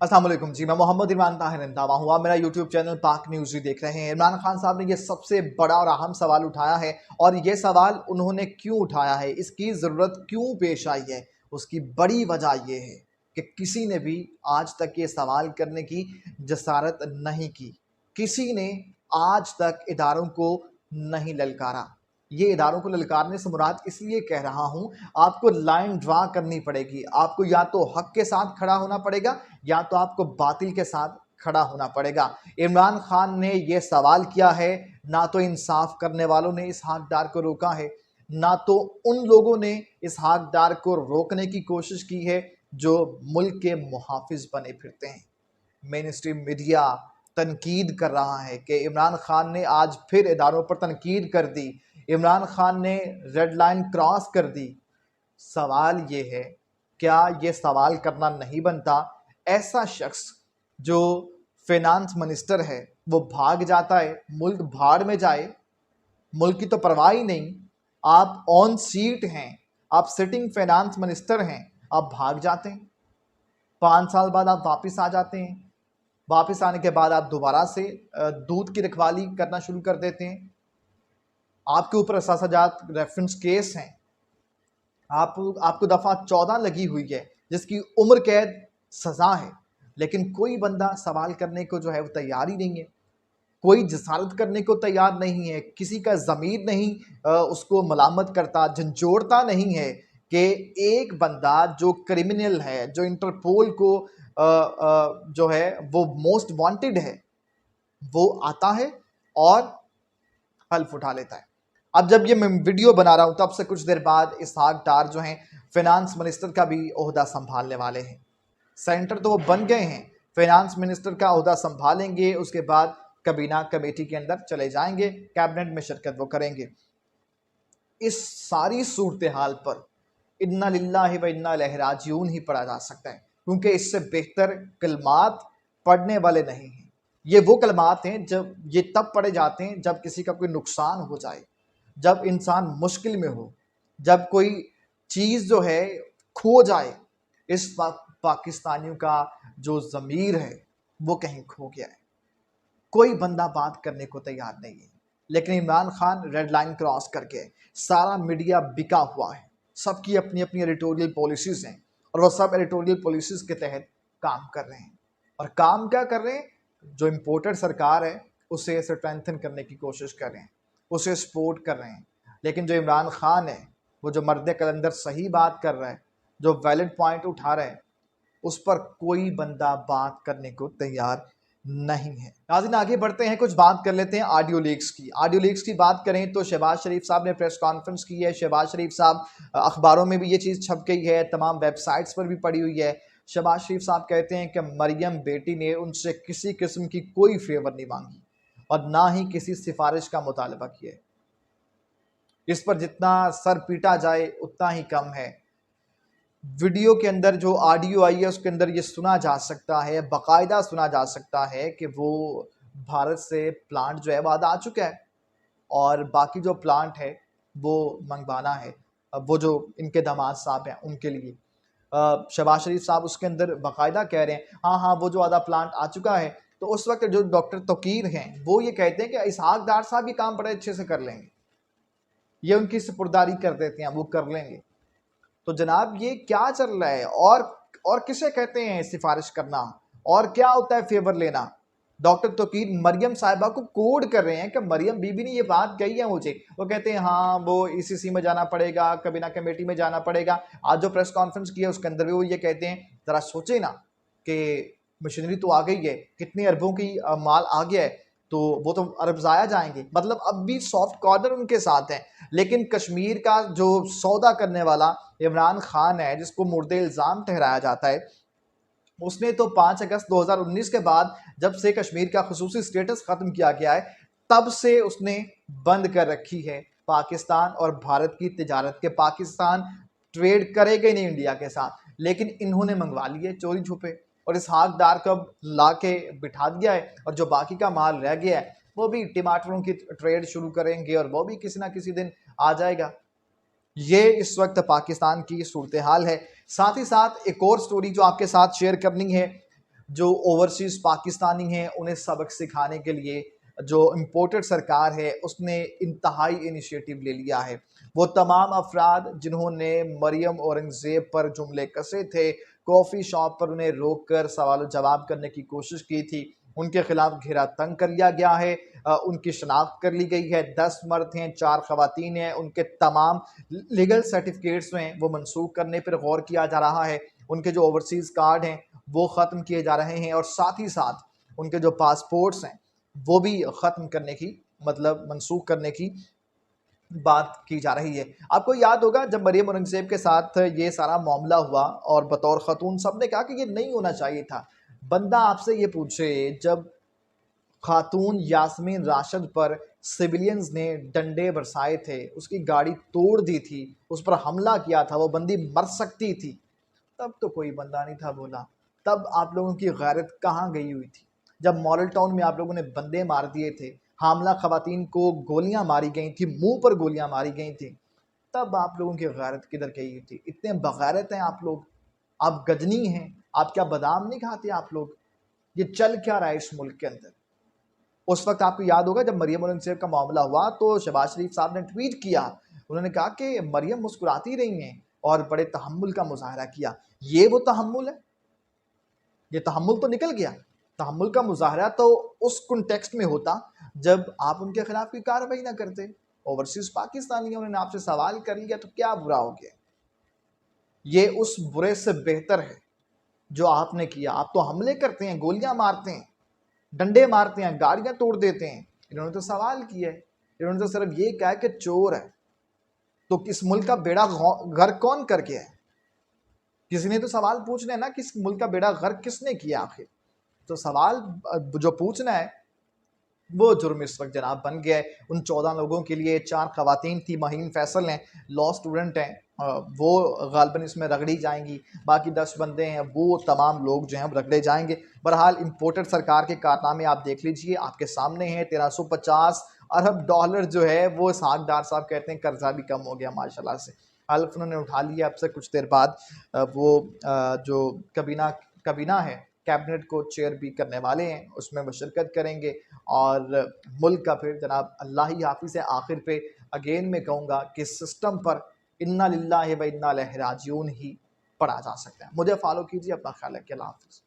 अस्सलाम वालेकुम जी, मैं मोहम्मद इमरान ताहिर इंतावा हूँ। आप मेरा यूट्यूब चैनल पाक न्यूज़ ही देख रहे हैं। इमरान खान साहब ने ये सबसे बड़ा और अहम सवाल उठाया है और ये सवाल उन्होंने क्यों उठाया है, इसकी ज़रूरत क्यों पेश आई है, उसकी बड़ी वजह ये है कि किसी ने भी आज तक ये सवाल करने की जसारत नहीं की। किसी ने आज तक इदारों को नहीं ललकारा। ये इदारों को ललकारने से मुराद इसलिए कह रहा हूँ, आपको लाइन ड्रा करनी पड़ेगी। आपको या तो हक के साथ खड़ा होना पड़ेगा या तो आपको बातिल के साथ खड़ा होना पड़ेगा। इमरान खान ने यह सवाल किया है, ना तो इंसाफ करने वालों ने इस हकदार को रोका है, ना तो उन लोगों ने इस हकदार को रोकने की कोशिश की है जो मुल्क के मुहाफिज बने फिरते हैं। मेन स्ट्रीम मीडिया तनकीद कर रहा है कि इमरान खान ने आज फिर इदारों पर तनकीद कर दी, इमरान खान ने रेड लाइन क्रॉस कर दी। सवाल ये है, क्या ये सवाल करना नहीं बनता? ऐसा शख्स जो फिनांस मिनिस्टर है वो भाग जाता है, मुल्क भाड़ में जाए, मुल्क की तो परवाह ही नहीं। आप ऑन सीट हैं, आप सिटिंग फाइनेंस मिनिस्टर हैं, आप भाग जाते हैं। 5 साल बाद आप वापस आ जाते हैं। वापस आने के बाद आप दोबारा से दूध की रखवाली करना शुरू कर देते हैं। आपके ऊपर असासाजात रेफरेंस केस हैं। आपको दफ़ा 14 लगी हुई है जिसकी उम्र कैद सज़ा है, लेकिन कोई बंदा सवाल करने को जो है वो तैयार ही नहीं है। कोई जसारत करने को तैयार नहीं है। किसी का ज़मीर नहीं उसको मलामत करता, झंझोड़ता नहीं है कि एक बंदा जो क्रिमिनल है, जो इंटरपोल को जो है वो मोस्ट वांटेड है, वो आता है और हल्फ उठा लेता है। अब जब ये मैं वीडियो बना रहा हूँ तब से कुछ देर बाद इसहाक डार जो हैं फिनांस मिनिस्टर का भी ओहदा संभालने वाले हैं। सेंटर तो वो बन गए हैं, फिनांस मिनिस्टर का ओहदा संभालेंगे, उसके बाद कबीना कमेटी के अंदर चले जाएंगे, कैबिनेट में शिरकत वो करेंगे। इस सारी सूरत हाल पर इन्ना लिल्लाहि व इन्ना इलैहि राजिऊन ही पढ़ा जा सकता है, क्योंकि इससे बेहतर कलमात पढ़ने वाले नहीं हैं। ये वो कलमात हैं जब ये तब पढ़े जाते हैं जब किसी का कोई नुकसान हो जाए, जब इंसान मुश्किल में हो, जब कोई चीज़ जो है खो जाए। इस वक्त पाकिस्तानियों का जो ज़मीर है वो कहीं खो गया है। कोई बंदा बात करने को तैयार नहीं है, लेकिन Imran Khan red line cross करके सारा मीडिया बिका हुआ है। सबकी अपनी अपनी एडिटोरियल पॉलिसीज़ हैं और वो सब एडिटोरियल पॉलिसीज़ के तहत काम कर रहे हैं। और काम क्या कर रहे हैं? जो इम्पोर्टेड सरकार है उसे स्ट्रेंथन करने की कोशिश कर रहे हैं, उसे सपोर्ट कर रहे हैं। लेकिन जो इमरान खान है, वो जो मर्द कलंदर सही बात कर रहा है, जो वैलिड पॉइंट उठा रहा है, उस पर कोई बंदा बात करने को तैयार नहीं है। नाज़रीन, आगे बढ़ते हैं, कुछ बात कर लेते हैं ऑडियो लीक्स की। ऑडियो लीक्स की बात करें तो शहबाज शरीफ साहब ने प्रेस कॉन्फ्रेंस की है। शहबाज शरीफ साहब, अखबारों में भी ये चीज़ छप गई है, तमाम वेबसाइट्स पर भी पड़ी हुई है। शहबाज शरीफ साहब कहते हैं कि मरियम बेटी ने उनसे किसी किस्म की कोई फेवर नहीं मांगी और ना ही किसी सिफारिश का मुतालबा किया। इस पर जितना सर पीटा जाए उतना ही कम है। वीडियो के अंदर जो ऑडियो आई है उसके अंदर ये सुना जा सकता है, बाकायदा सुना जा सकता है कि वो भारत से प्लांट जो है वो आ चुका है और बाकी जो प्लांट है वो मंगवाना है, वो जो इनके दामाद साहब हैं उनके लिए। शहबाज शरीफ साहब उसके अंदर बाकायदा कह रहे हैं हाँ हाँ वो जो आधा प्लांट आ चुका है। तो उस वक्त जो डॉक्टर तौकीर हैं वो ये कहते हैं कि इसहाक डार साहब ये काम बड़े अच्छे से कर लेंगे, ये उनकी सुपुर्दारी कर देते हैं, वो कर लेंगे। तो जनाब ये क्या चल रहा है? और किसे कहते हैं सिफारिश करना? और क्या होता है फेवर लेना? डॉक्टर तौकीर मरियम साहिबा को कोड कर रहे हैं कि मरियम बीबी ने ये बात कही है मुझे। वो कहते हैं हाँ वो ईसीसी में जाना पड़ेगा, कबीना कमेटी में जाना पड़ेगा। आज जो प्रेस कॉन्फ्रेंस की है उसके अंदर भी वो ये कहते हैं, ज़रा सोचे ना कि मशीनरी तो आ गई है, कितने अरबों की माल आ गया है, तो वो तो अरब ज़ाया जाएंगे। मतलब अब भी सॉफ्ट कॉर्नर उनके साथ हैं। लेकिन कश्मीर का जो सौदा करने वाला इमरान खान है, जिसको मुर्दे इल्ज़ाम ठहराया जाता है, उसने तो 5 अगस्त 2019 के बाद जब से कश्मीर का खुसूसी स्टेटस ख़त्म किया गया है तब से उसने बंद कर रखी है पाकिस्तान और भारत की तिजारत के। पाकिस्तान ट्रेड करेगा ही नहीं इंडिया के साथ, लेकिन इन्होंने मंगवा लिए चोरी छुपे और इस हकदार को ला के बिठा दिया है। और जो बाकी का माल रह गया है वो भी टमाटरों की ट्रेड शुरू करेंगे और वो भी किसी ना किसी दिन आ जाएगा। ये इस वक्त पाकिस्तान की सूरत हाल है। साथ ही साथ एक और स्टोरी जो आपके साथ शेयर करनी है, जो ओवरसीज़ पाकिस्तानी हैं उन्हें सबक सिखाने के लिए जो इम्पोर्टेड सरकार है उसने इंतहाई इनिशिएटिव ले लिया है। वो तमाम अफराद जिन्होंने मरियम औरंगज़ेब पर जुमले कसे थे, कॉफ़ी शॉप पर उन्हें रोक कर सवाल जवाब करने की कोशिश की थी, उनके खिलाफ घेरा तंग कर लिया गया है। उनकी शनाख्त कर ली गई है। 10 मर्द हैं, 4 ख़वातीन हैं। उनके तमाम लीगल सर्टिफिकेट्स जो हैं वो मनसूख करने पर गौर किया जा रहा है। उनके जो ओवरसीज़ कार्ड हैं वो ख़त्म किए जा रहे हैं और साथ ही साथ उनके जो पासपोर्ट्स हैं वो भी ख़त्म करने की मतलब मनसूख करने की बात की जा रही है। आपको याद होगा जब मरियम औरंगज़ेब के साथ ये सारा मामला हुआ और बतौर ख़ातून सबने कहा कि ये नहीं होना चाहिए था। बंदा आपसे ये पूछे जब ख़ातून यास्मीन राशिद पर सिविलियंस ने डंडे बरसाए थे, उसकी गाड़ी तोड़ दी थी, उस पर हमला किया था, वो बंदी मर सकती थी, तब तो कोई बंदा नहीं था बोला। तब आप लोगों की गैरत कहाँ गई हुई थी? जब मॉडल टाउन में आप लोगों ने बंदे मार दिए थे, हामला ख़वातीन को गोलियां मारी गई थी, मुंह पर गोलियां मारी गई थी, तब आप लोगों की गैरत किधर गई हुई थी? इतने बगैरत हैं आप लोग, आप गजनी हैं, आप क्या बादाम नहीं खाते आप लोग? ये चल क्या रहा है इस मुल्क के अंदर? उस वक्त आपको याद होगा जब मरियम औरंगज़ेब का मामला हुआ तो शहबाज शरीफ साहब ने ट्वीट किया, उन्होंने कहा कि मरियम मुस्कुराती रही हैं और बड़े तहम्मुल का मुज़ाहरा किया। ये वो तहम्मुल है? ये तहम्मुल तो निकल गया। तहम्मुल का मुज़ाहरा तो उस कॉन्टेक्स्ट में होता जब आप उनके खिलाफ कोई कार्रवाई ना करते। ओवरसीज़ पाकिस्तानी है, उन्होंने आपसे सवाल कर लिया तो क्या बुरा हो गया? ये उस बुरे से बेहतर है जो आपने किया। आप तो हमले करते हैं, गोलियां मारते हैं, डंडे मारते हैं, गाड़ियां तोड़ देते हैं। इन्होंने तो सवाल किया है, इन्होंने तो सिर्फ ये कहा कि चोर है। तो किस मुल्क का बेड़ा गर्क कौन करके है? किसी ने तो सवाल पूछना है ना, किस मुल्क का बेड़ा गर्क किसने किया आखिर? तो सवाल जो पूछना है वो जुर्म इस वक्त जनाब बन गया है। उन 14 लोगों के लिए 4 खवातीन थी, महीन फैसल हैं, लॉ स्टूडेंट हैं, वो गालबन इसमें रगड़ी जाएंगी। बाकी 10 बंदे हैं, वो तमाम लोग जो हैं रगड़े जाएंगे। बहरहाल इम्पोर्टेड सरकार के कारनामे आप देख लीजिए, आपके सामने हैं। 1350 अरब डॉलर जो है वो इसहाक डार साहब कहते हैं कर्जा भी कम हो गया माशाल्लाह से। हल्फ उन्होंने उठा लिया। अब से कुछ देर बाद वो जो कबीना है कैबिनेट को चेयर भी करने वाले हैं, उसमें वो शिरकत करेंगे और मुल्क का फिर जनाब अल्लाह ही हाफिज़ है। आखिर पे अगेन मैं कहूँगा कि सिस्टम पर इन्ना लिल्लाहि व इन्ना इलैहि राजिऊन ही पढ़ा जा सकता है। मुझे फॉलो कीजिए, अपना ख्याल रखिए, अल्लाह हाफिज़।